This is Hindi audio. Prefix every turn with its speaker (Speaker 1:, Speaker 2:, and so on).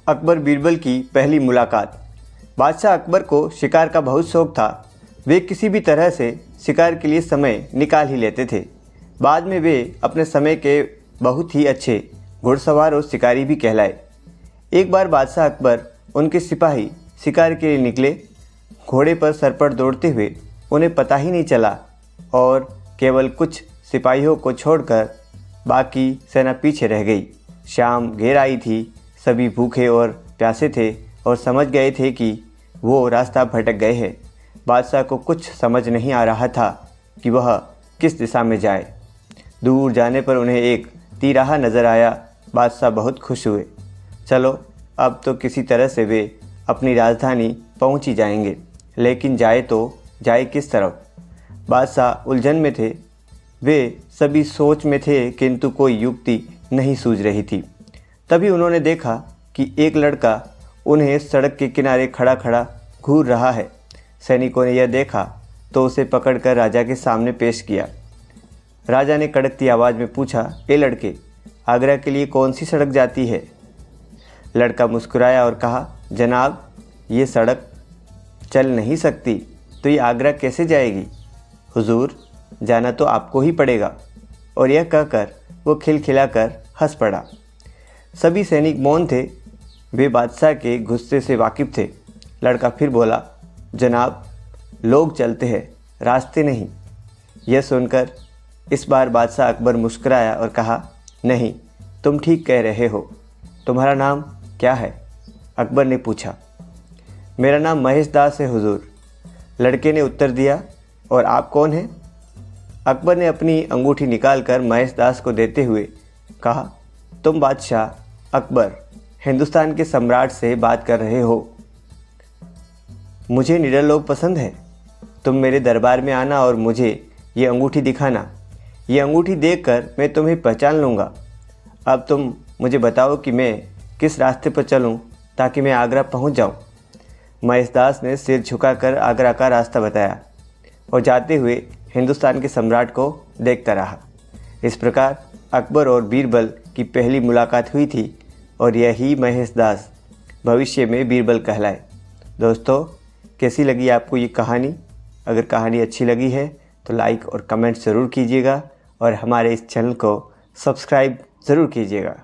Speaker 1: अकबर बीरबल की पहली मुलाकात। बादशाह अकबर को शिकार का बहुत शौक़ था। वे किसी भी तरह से शिकार के लिए समय निकाल ही लेते थे। बाद में वे अपने समय के बहुत ही अच्छे घुड़सवार और शिकारी भी कहलाए। एक बार बादशाह अकबर उनके सिपाही शिकार के लिए निकले। घोड़े पर सरपट दौड़ते हुए उन्हें पता ही नहीं चला और केवल कुछ सिपाहियों को छोड़कर बाकी सेना पीछे रह गई। शाम घेर आई थी। सभी भूखे और प्यासे थे और समझ गए थे कि वो रास्ता भटक गए हैं। बादशाह को कुछ समझ नहीं आ रहा था कि वह किस दिशा में जाए। दूर जाने पर उन्हें एक तिराहा नज़र आया। बादशाह बहुत खुश हुए। चलो अब तो किसी तरह से वे अपनी राजधानी पहुंच ही जाएंगे, लेकिन जाए तो जाए किस तरफ? बादशाह उलझन में थे। वे सभी सोच में थे, किंतु कोई युक्ति नहीं सूझ रही थी। तभी उन्होंने देखा कि एक लड़का उन्हें सड़क के किनारे खड़ा खड़ा घूर रहा है। सैनिकों ने यह देखा तो उसे पकड़कर राजा के सामने पेश किया। राजा ने कड़कती आवाज़ में पूछा, ए लड़के, आगरा के लिए कौन सी सड़क जाती है? लड़का मुस्कुराया और कहा, जनाब, ये सड़क चल नहीं सकती तो ये आगरा कैसे जाएगी? हुजूर, जाना तो आपको ही पड़ेगा। और यह कहकर वो खिलखिलाकर हंस पड़ा। सभी सैनिक मौन थे। वे बादशाह के गुस्से से वाकिफ़ थे। लड़का फिर बोला, जनाब, लोग चलते हैं, रास्ते नहीं। यह सुनकर इस बार बादशाह अकबर मुस्कुराया और कहा, नहीं, तुम ठीक कह रहे हो। तुम्हारा नाम क्या है? अकबर ने पूछा। मेरा नाम महेश दास है हुजूर, लड़के ने उत्तर दिया। और आप कौन हैं? अकबर ने अपनी अंगूठी निकालकर महेश दास को देते हुए कहा, तुम बादशाह अकबर, हिंदुस्तान के सम्राट से बात कर रहे हो। मुझे निडर लोग पसंद हैं। तुम मेरे दरबार में आना और मुझे ये अंगूठी दिखाना। ये अंगूठी देखकर मैं तुम्हें पहचान लूँगा। अब तुम मुझे बताओ कि मैं किस रास्ते पर चलूँ ताकि मैं आगरा पहुँच जाऊँ। महेश दास ने सिर झुकाकर आगरा का रास्ता बताया और जाते हुए हिंदुस्तान के सम्राट को देखता रहा। इस प्रकार अकबर और बीरबल की पहली मुलाकात हुई थी और यही महेश दास भविष्य में बीरबल कहलाए। दोस्तों, कैसी लगी आपको ये कहानी? अगर कहानी अच्छी लगी है तो लाइक और कमेंट ज़रूर कीजिएगा और हमारे इस चैनल को सब्सक्राइब ज़रूर कीजिएगा।